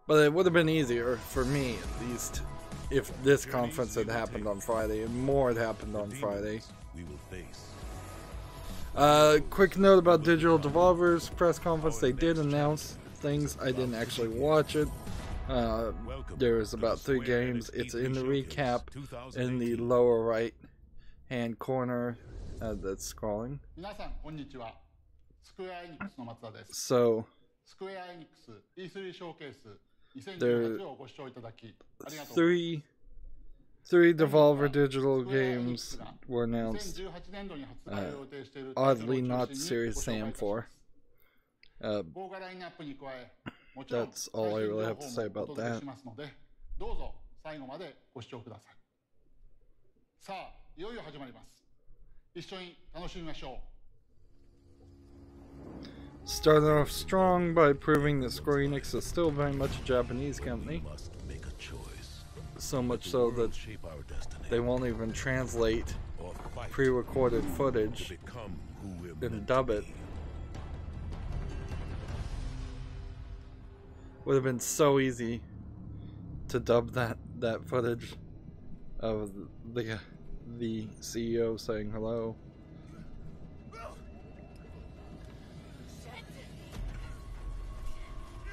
But it would have been easier, for me at least, if this conference had happened on Friday and more had happened on Friday. Quick note about Digital Devolver's press conference. They did announce things. I didn't actually watch it. There was about 3 games. It's in the recap in the lower right hand corner that's scrolling. So there are 3 Devolver Digital games were announced. Oddly not Serious Sam 4. That's all I really have to say about that. Started off strong by proving that Square Enix is still very much a Japanese company. So much so that they won't even translate pre-recorded footage and dub it. Would have been so easy to dub that footage of the CEO saying hello.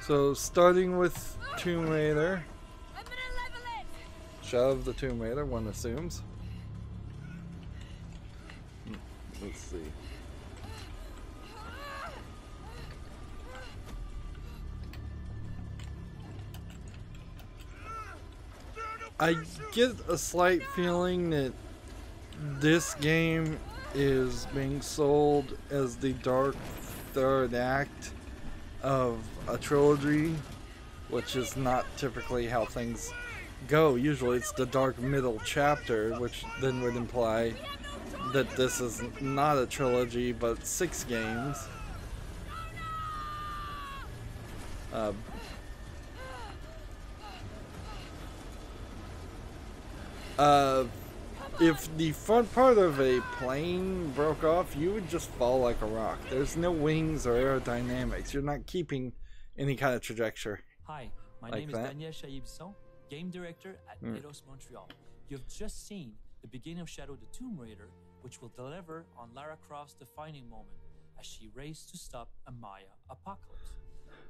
So starting with Tomb Raider. Shadow of the Tomb Raider, one assumes. Let's see. I get a slight feeling that this game is being sold as the dark third act of a trilogy, which is not typically how things go. Usually it's the dark middle chapter, which then would imply that this is not a trilogy but 6 games. If the front part of a plane broke off, you would just fall like a rock. There's no wings or aerodynamics. You're not keeping any kind of trajectory. Hi, my name is Daniel Chaibson, game director at Eidos Montreal. You've just seen the beginning of Shadow the Tomb Raider, which will deliver on Lara Croft's defining moment as she races to stop a Maya apocalypse.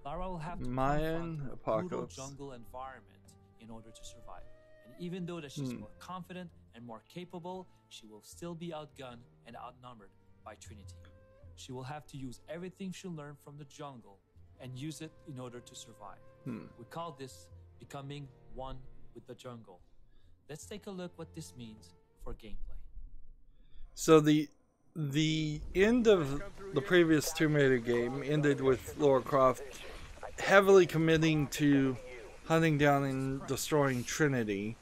Lara will have to confront a brutal jungle environment in order to survive. And even though that she's more confident and more capable, she will still be outgunned and outnumbered by Trinity. She will have to use everything she learned from the jungle and use it in order to survive. We call this becoming one with the jungle. Let's take a look what this means for gameplay. So the end of the previous Tomb Raider game ended with Lara Croft heavily committing to hunting down and destroying Trinity,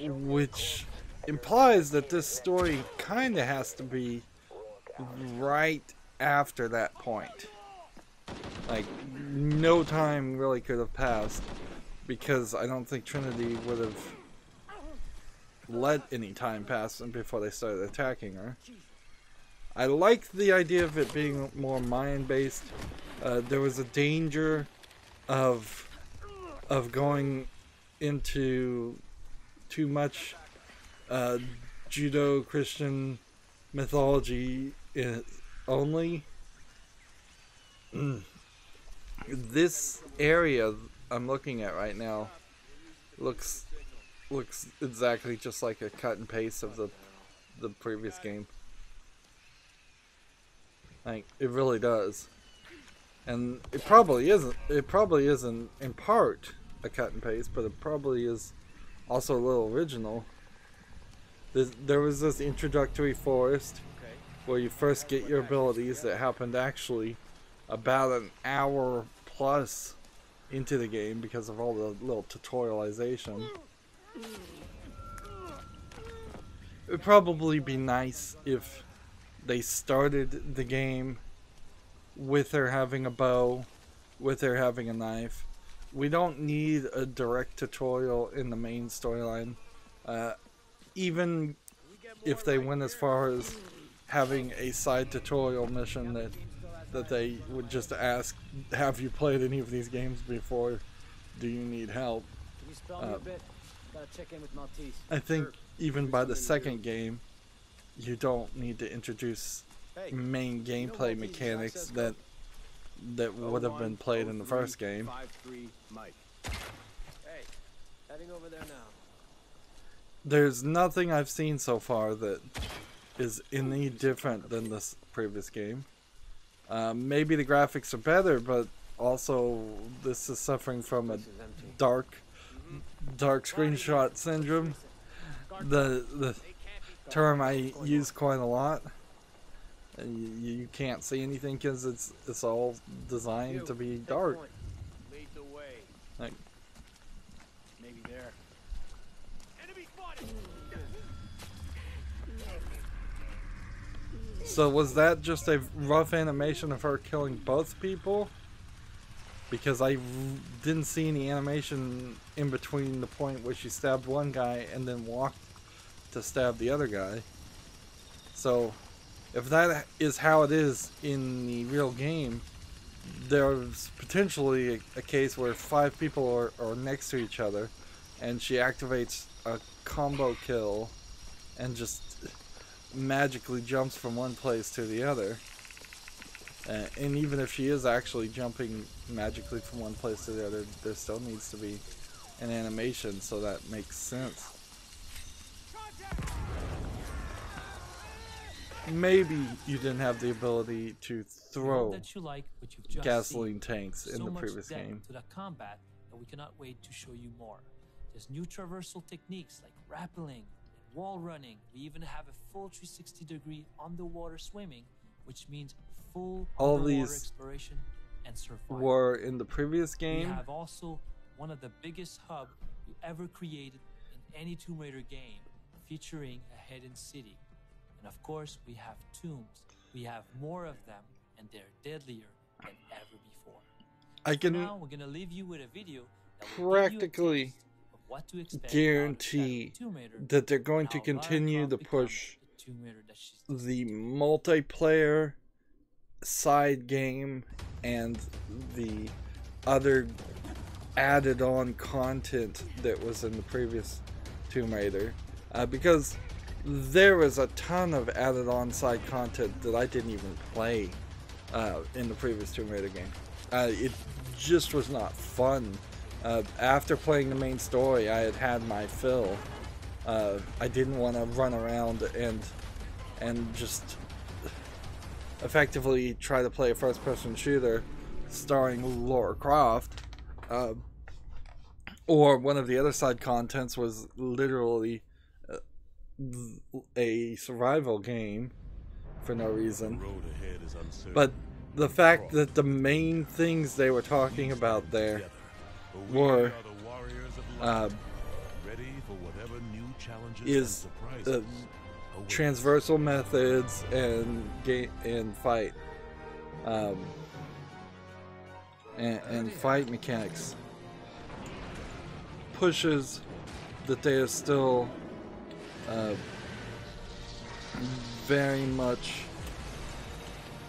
which implies that this story kind of has to be right after that point. Like, no time really could have passed, because I don't think Trinity would have let any time pass before they started attacking her. I like the idea of it being more mind-based. There was a danger of going into too much Judeo-Christian mythology only. This area I'm looking at right now looks exactly just like a cut and paste of the previous game. Like, it really does. And it probably isn't. It probably isn't in part a cut and paste, but it probably is also a little original. There was this introductory forest where you first get your abilities that happened actually about an hour plus into the game because of all the little tutorialization. It would probably be nice if they started the game with her having a bow, with her having a knife. We don't need a direct tutorial in the main storyline. Even if they went as far as having a side tutorial mission that they would just ask, have you played any of these games before? do you need help? Can you spell me a bit? Gotta check in with Maltese. I think Sure. even by the second game, you don't need to introduce main gameplay mechanics that would have been played in the first game. 53 Mike. Hey, heading over there now. There's nothing I've seen so far that is any different than this previous game. Maybe the graphics are better, but also this is suffering from a dark screenshot syndrome. The term I use quite a lot. You can't see anything because it's all designed to be dark. Lead the way. Like, Maybe there. Enemy spotted. so was that just a rough animation of her killing both people? Because I didn't see any animation in between the point where she stabbed one guy and then walked to stab the other guy. So if that is how it is in the real game, there's potentially a case where 5 people are next to each other and she activates a combo kill and just magically jumps from one place to the other. And even if she is actually jumping magically from one place to the other, there still needs to be an animation, so that makes sense. Maybe you didn't have the ability to throw gasoline tanks in the previous game. To the combat that we cannot wait to show you more. There's new traversal techniques like rappelling and wall running. We even have a full 360-degree underwater swimming, which means full all underwater these exploration and survival. Were in the previous game. We have also one of the biggest hub we ever created in any Tomb Raider game, featuring a hidden city. And of course, we have tombs. We have more of them, and they're deadlier than ever before. I can now we're gonna leave you with a video that practically of what to expect guarantee that they're going to continue to push the multiplayer side game and the other added on content that was in the previous Tomb Raider, because there was a ton of added on side content that I didn't even play in the previous Tomb Raider game. It just was not fun. After playing the main story, I had my fill. I didn't want to run around and just effectively try to play a first-person shooter starring Lara Croft. Or one of the other side contents was literally a survival game for no reason. But the fact that the main things they were talking about there were transversal methods and game and fight and fight mechanics, pushes that they are still very much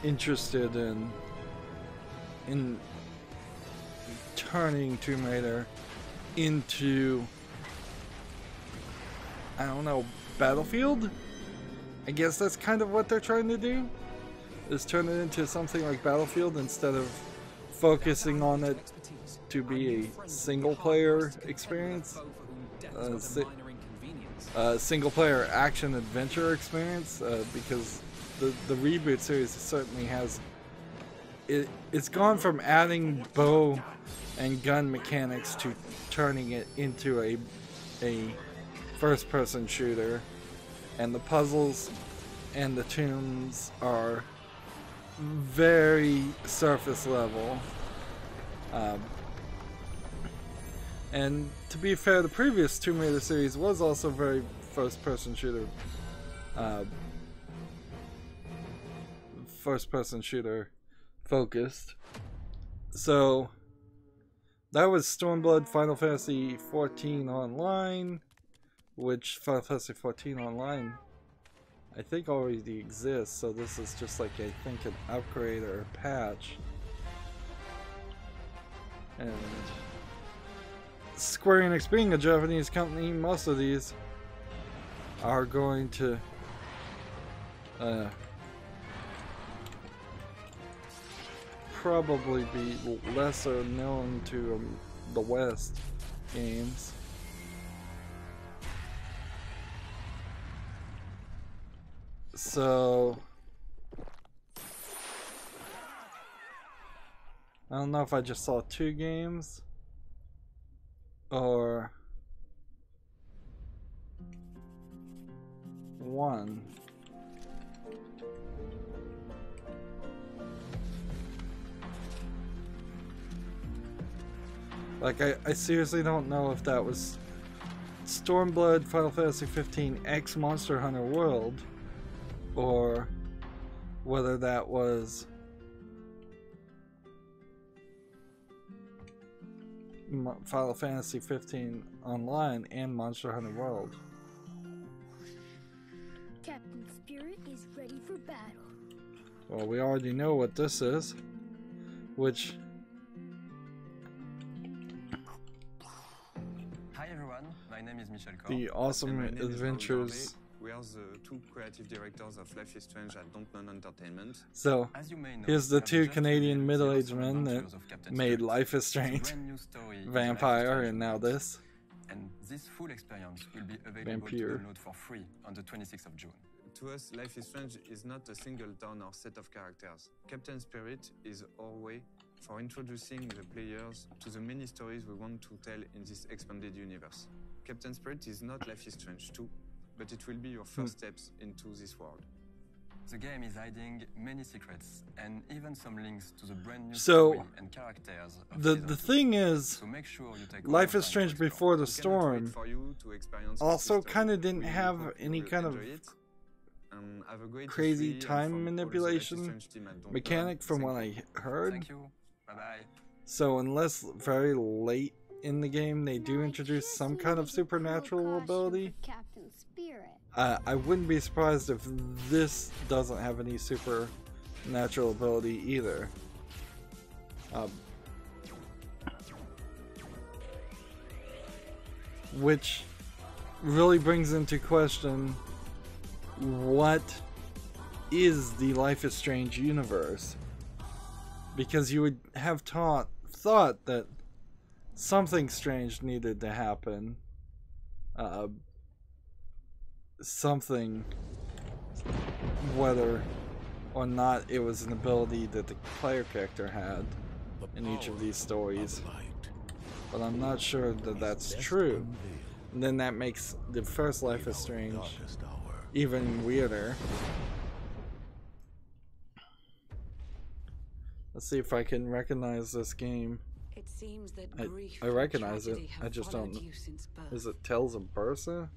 interested in turning Tomb Raider into, I don't know, Battlefield? I guess that's kind of what they're trying to do, is turn it into something like Battlefield instead of focusing on it to be a single player experience, single player action adventure experience, because the reboot series certainly has it's gone from adding bow and gun mechanics to turning it into a first person shooter, and the puzzles and the tombs are very surface level. And to be fair, the previous Tomb Raider series was also very first-person shooter focused. So that was Stormblood Final Fantasy XIV Online, which Final Fantasy XIV Online I think already exists, so this is just like, I think, an upgrade or a patch. And Square Enix being a Japanese company, most of these are going to probably be lesser known to the West games. So I don't know if I just saw 2 games or 1. Like, I seriously don't know if that was Stormblood, Final Fantasy 15 X Monster Hunter World, or whether that was Final Fantasy 15 Online and Monster Hunter World. Captain Spirit is ready for battle. Well, we already know what this is, which... Hi everyone, my name is Michel Kor. The Awesome Adventures. We are the 2 creative directors of Life is Strange at Dontnod Entertainment. So, As you may know, here's the 2 Canadian revealed the middle-aged awesome men that adventures of Captain made Spirit. Life is It's a Strange, brand new story in the Vampire, Life is and now Strange this. And this full experience will be available Vampire. to download for free on the 26th of June. To us, Life is Strange is not a single town or set of characters. Captain Spirit is our way for introducing the players to the many stories we want to tell in this expanded universe. Captain Spirit is not Life is Strange 2, but it will be your first steps into this world. The game is hiding many secrets and even some links to the brand new So, story and characters of The season 2. thing is, So make sure you take all Life your is time Strange to explore. Before the We cannot Storm wait for you to experience also this history. kind of didn't We have hope you any will kind of enjoy it, and have a great crazy history, and time from all the Life is manipulation Strange team at Dontnod, mechanic from what thank I heard. Thank you. Bye bye. So unless very late in the game they do Now, I introduce can't some seem kind to of get the supernatural cool costume ability, for Captain Spirit. I wouldn't be surprised if this doesn't have any supernatural ability either. Which really brings into question what is the Life is Strange universe, because you would have thought that something strange needed to happen, something, whether or not it was an ability that the player character had in each of these stories, but I'm not sure that that's true. And then that makes the first Life is Strange even weirder. Let's see if I can recognize this game. It seems that I recognize it. I just don't know. Is it Tales of Bertha?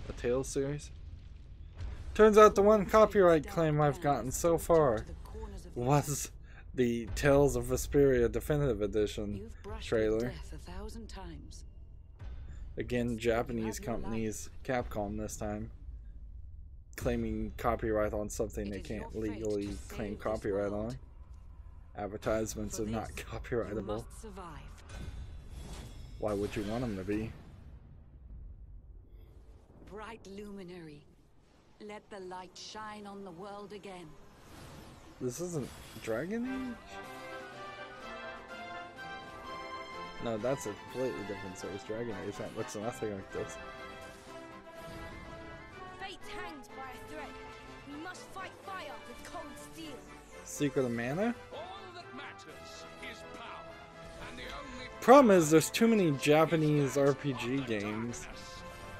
A Tales series? Turns out the one copyright claim I've gotten so far was the Tales of Vesperia Definitive Edition trailer. Again, Japanese companies, Capcom this time, claiming copyright on something they can't legally claim copyright on. Advertisements are not copyrightable. Why would you want them to be? Bright luminary, let the light shine on the world again. This isn't Dragon Age? No, that's a completely different series. Dragon Age looks nothing like this. Fate hangs by a thread. We must fight fire with cold steel. Secret of Mana? All that matters is power, and the only Problem is, there's too many Japanese RPG games.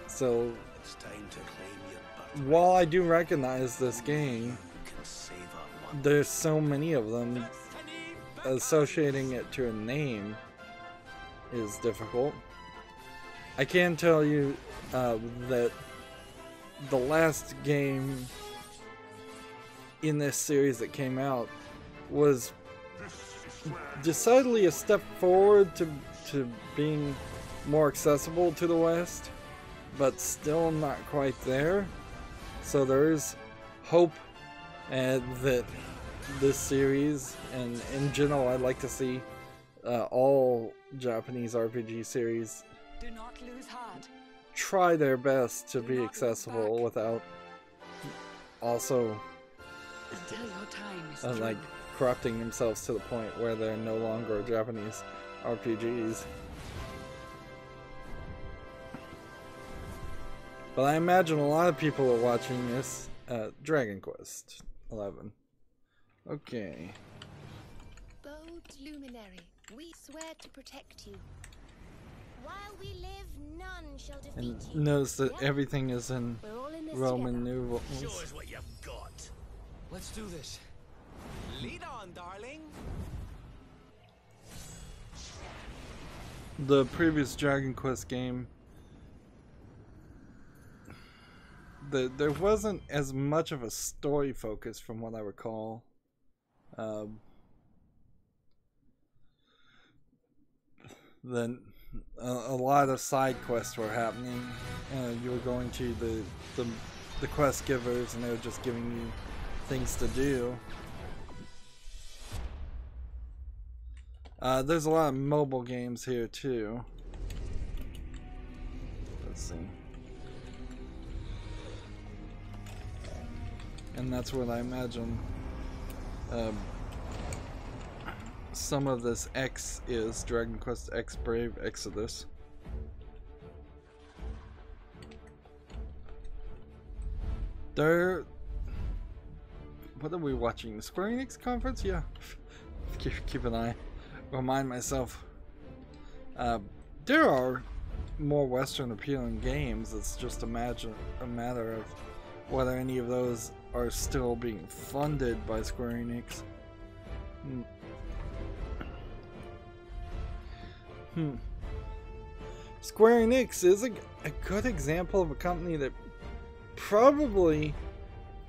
So, while I do recognize this game, there's so many of them, associating it to a name is difficult. I can tell you that the last game in this series that came out was decidedly a step forward to being more accessible to the West, but still not quite there. So there is hope that this series, and in general I'd like to see all Japanese RPG series Do not lose heart. try their best to be accessible without also Until your time is like through. corrupting themselves to the point where they're no longer Japanese RPGs. But I imagine a lot of people are watching this Dragon Quest 11. Okay. Bold luminary, we swear to protect you. While we live, none shall defeat And you. notice that everything is in We're all in this Roman together. numerals. Show us what you've got. Let's do this. Lead on, darling. The previous Dragon Quest game, there wasn't as much of a story focus from what I recall. Then a lot of side quests were happening. You were going to the quest givers and they were just giving you things to do. There's a lot of mobile games here too. Let's see. And that's what I imagine some of this X is, Dragon Quest X Brave Exodus. What are we watching? The Square Enix conference? Yeah. Keep an eye. Remind myself. There are more Western appealing games. It's just a matter of whether any of those are still being funded by Square Enix. Square Enix is a good example of a company that probably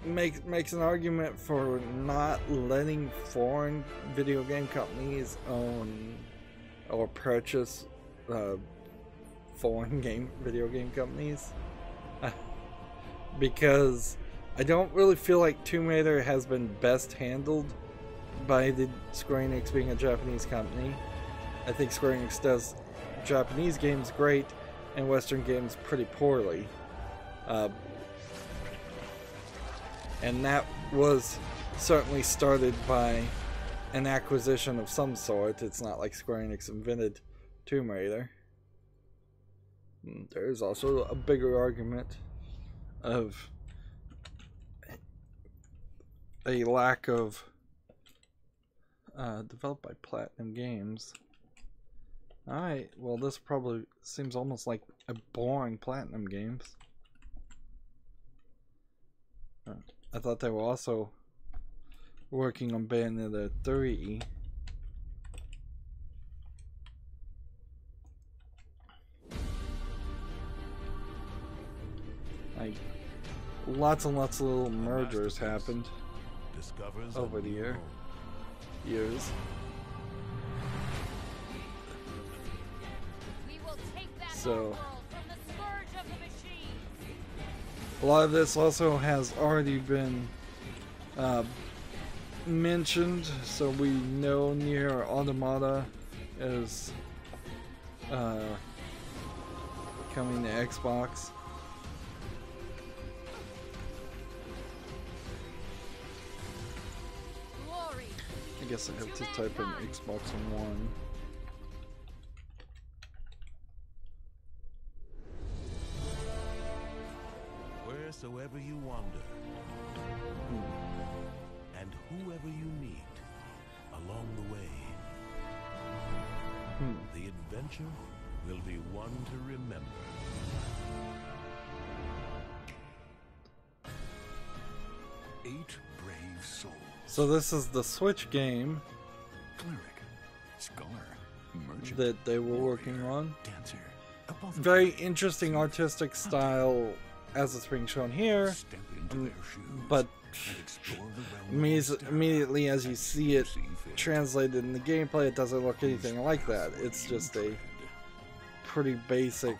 makes an argument for not letting foreign video game companies own or purchase foreign video game companies. Because I don't really feel like Tomb Raider has been best handled by the Square Enix being a Japanese company. I think Square Enix does Japanese games great and Western games pretty poorly. And that was certainly started by an acquisition of some sort. It's not like Square Enix invented Tomb Raider. There's also a bigger argument of a lack of developed by Platinum Games. Alright, well this probably seems almost like a boring Platinum Games. I thought they were also working on Bayonetta 3. Like, lots and lots of little mergers happened over the years. We will take that So world from the scourge of the machine. a lot of this also has already been mentioned, so we know Nier Automata is coming to Xbox. Glory. I guess I have to type in Xbox One. Wheresoever you wander, and whoever you meet along the way, the adventure will be one to remember. Eight brave souls. So this is the Switch game Cleric, scholar, merchant, that they were working on. dancer. Very interesting artistic style as it's being shown here, Step into their shoes but and explore the realm of immediately as you see it translated in the gameplay, it doesn't look anything like that. It's just a pretty basic,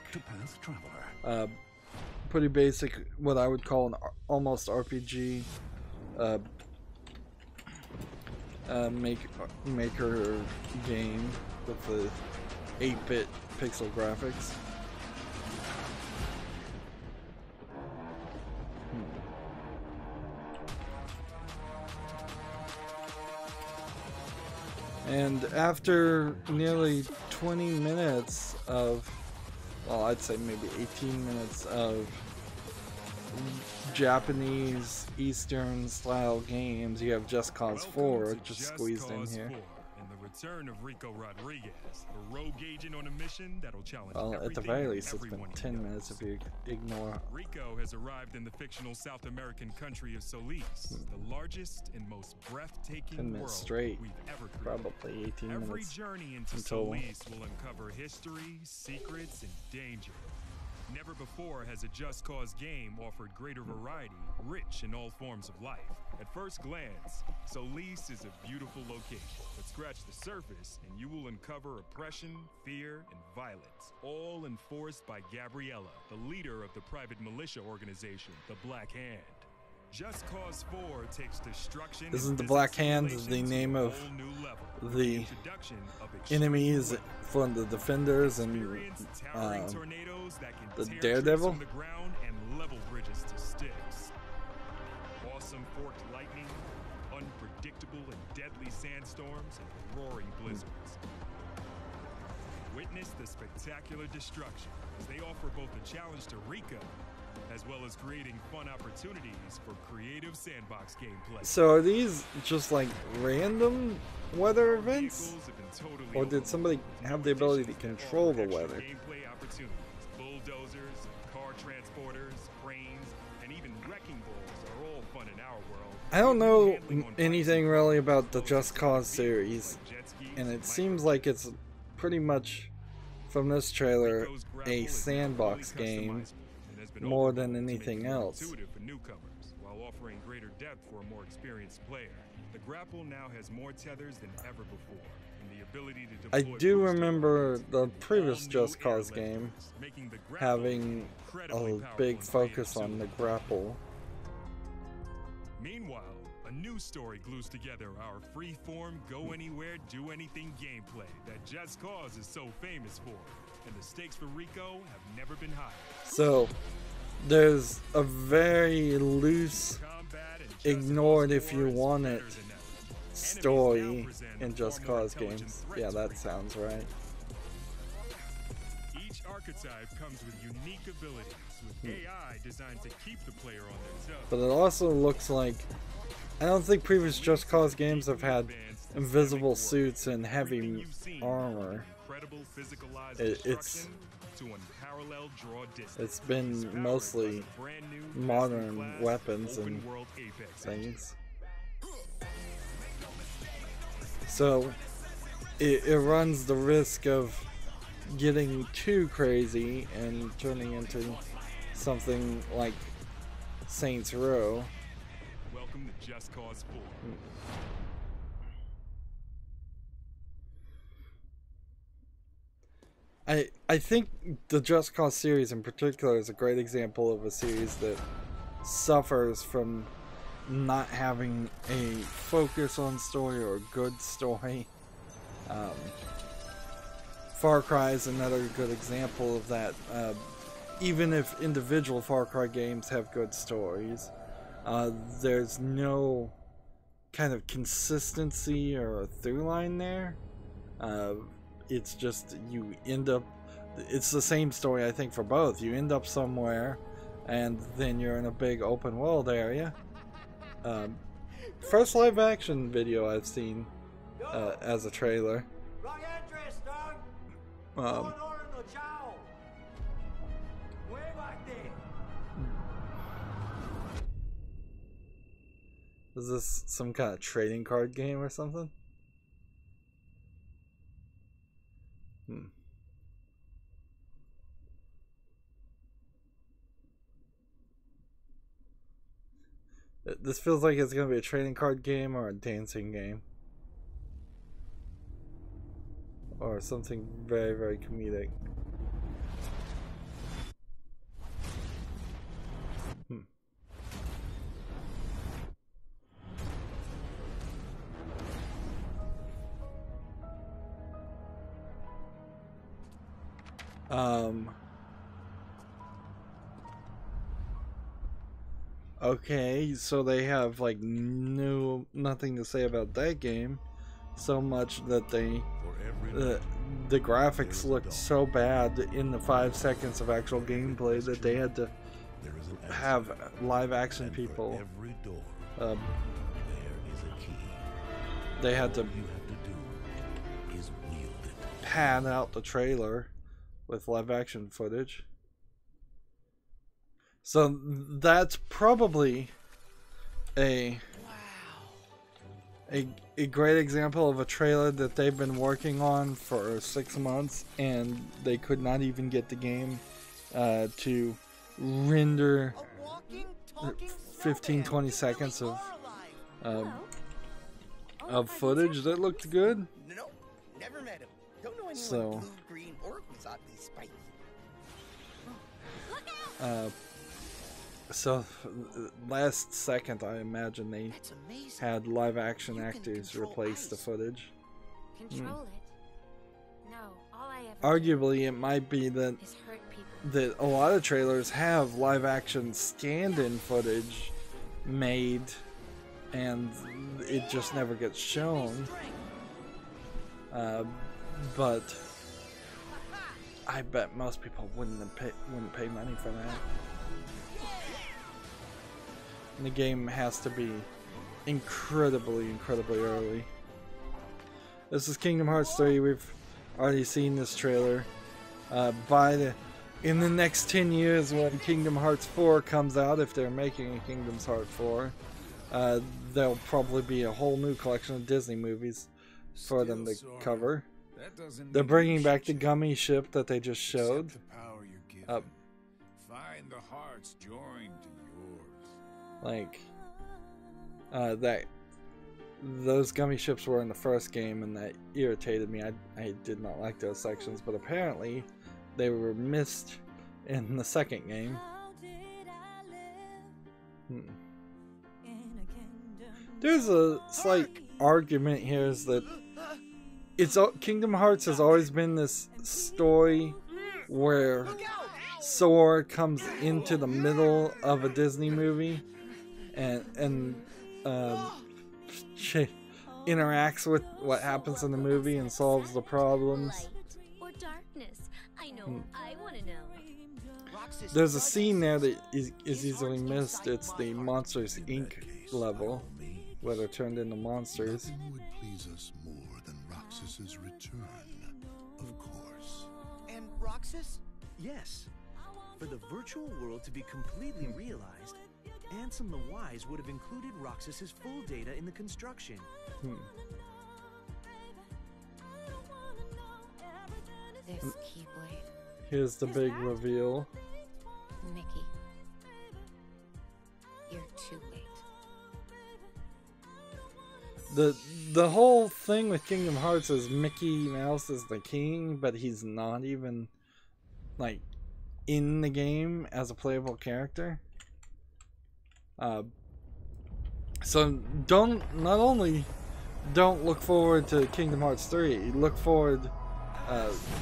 what I would call an almost RPG maker game. with the 8-bit pixel graphics. And after nearly 20 minutes of, well, I'd say maybe 18 minutes of Japanese Eastern style games, you have Just Cause 4 just squeezed in here. And the return of Rico Rodriguez, a rogue agent on a mission that'll challenge well, at the very least, it's been 10 minutes if you ignore. Rico has arrived in the fictional South American country of Solis, the largest and most breathtaking 10 minutes world straight, we've ever created. probably 18 Every minutes journey into in total. Solis will uncover history, secrets, and danger. Never before has a Just Cause game offered greater variety, rich in all forms of life. At first glance, Solis is a beautiful location, but scratch the surface and you will uncover oppression, fear, and violence, all enforced by Gabriella, the leader of the private militia organization, the Black Hand. Just Cause 4 takes destruction. Isn't the Black Hand the name of the enemies from the Defenders and the Daredevil? On the ground and level bridges to sticks. Awesome forked lightning, unpredictable and deadly sandstorms, and roaring blizzards. Witness the spectacular destruction as they offer both a challenge to Rico as well as creating fun opportunities for creative sandbox gameplay. So are these just like random weather events? Or did somebody have the ability to control the weather? Gameplay opportunities, bulldozers, car transporters, cranes, and even wrecking balls are all fun in our world. I don't know anything really about the Just Cause series, and it seems like it's pretty much, from this trailer, a sandbox game more than anything else. For newcomers, while offering greater depth for a more experienced player. The grapple now has more tethers than ever before, and the ability to I deploy do remember the previous Just Cause game having a big focus on the grapple. Meanwhile, a new story glues together our free-form, go-anywhere, do-anything gameplay that Just Cause is so famous for, and the stakes for Rico have never been higher. So, there's a very loose, ignored if you want it, story in Just Cause games. Yeah, that sounds right. Each archetype comes with unique abilities, with AI designed to keep the player on their toes. But it also looks like, I don't think previous Just Cause games have had invisible suits and heavy armor. It's been mostly modern weapons and things. So it runs the risk of getting too crazy and turning into something like Saints Row. Welcome to Just Cause 4. I think the Just Cause series in particular is a great example of a series that suffers from not having a focus on story or a good story. Far Cry is another good example of that. Even if individual Far Cry games have good stories, there's no kind of consistency or a through line there. It's just you end up, it's the same story I think for both. You end up somewhere and then you're in a big open world area. First live action video I've seen as a trailer. Is this some kind of trading card game or something? This feels like it's going to be a trading card game or a dancing game. Or something very, very comedic. Okay, so they have like nothing to say about that game, so much that they the graphics looked so bad in the 5 seconds of actual gameplay that they had to have live action people. They had to pan out the trailer with live action footage. So that's probably a great example of a trailer that they've been working on for 6 months, and they could not even get the game to render 15-20 seconds of footage that looked good. Nope, never met him. Don't know anyone So blue, green, or who's oddly spiky. So last second, I imagine they had live action actors replace the footage. Control it. No, all I ever Arguably, it might be that a lot of trailers have live action stand-in footage made, and it just never gets shown. But I bet most people wouldn't pay money for that. And the game has to be incredibly early. This is Kingdom Hearts 3. We've already seen this trailer. In the next 10 years, when Kingdom Hearts 4 comes out, if they're making a Kingdom Hearts 4, there'll probably be a whole new collection of Disney movies for them to cover. They're bringing back the gummy ship that they just showed. Find the hearts joined to yours. Like those gummy ships were in the first game, and that irritated me. I did not like those sections, but apparently they were missed in the second game. There's a slight argument here is that Kingdom Hearts has always been this story where Sora comes into the middle of a Disney movie and interacts with what happens in the movie and solves the problems. or darkness. I know. I want to know. There's a scene there that is easily missed. It's the Monsters Inc. level where they're turned into monsters. Nothing would please us more than Roxas's return, of course. And Roxas? Yes. For the virtual world to be completely realized, Ansem the Wise would have included Roxas's full data in the construction. This Keyblade. Here's the big reveal. Mickey. You're too late. The whole thing with Kingdom Hearts is Mickey Mouse is the king, but he's not even like in the game as a playable character. So not only don't look forward to Kingdom Hearts 3, look forward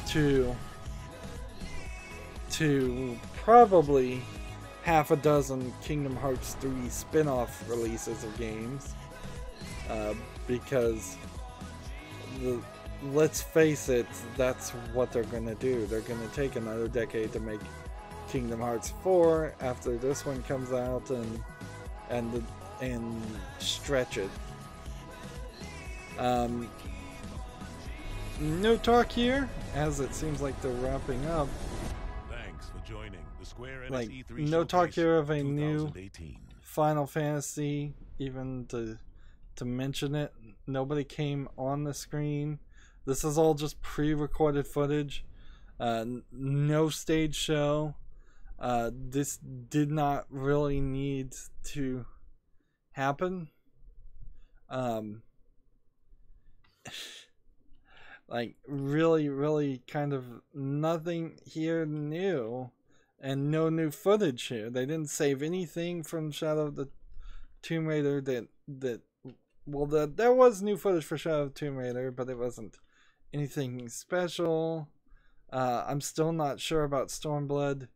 to probably half a dozen Kingdom Hearts 3 spin-off releases of games. Because let's face it, that's what they're gonna do. They're gonna take another decade to make Kingdom Hearts 4 after this one comes out and stretch it. No talk here, as it seems like they're wrapping up. Thanks for joining the Square Enix Like, E3 no talk Showcase here of a new 2018. Final Fantasy, even to mention it. Nobody came on the screen. This is all just pre-recorded footage. No stage show. This did not really need to happen. Like really kind of nothing here new, and no new footage here. They didn't save anything from Shadow of the Tomb Raider there was new footage for Shadow of the Tomb Raider, but it wasn't anything special. I'm still not sure about Stormblood.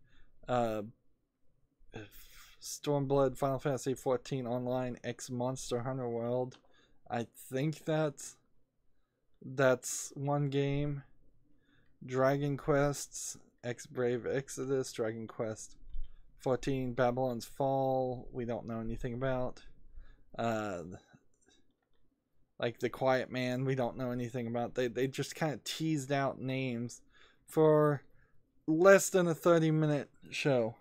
Stormblood Final Fantasy 14 Online X Monster Hunter World. I think that's one game. Dragon Quests X Brave Exodus, Dragon Quest 14 Babylon's Fall, we don't know anything about. Like The Quiet Man, we don't know anything about. They just kind of teased out names for less than a 30-minute show.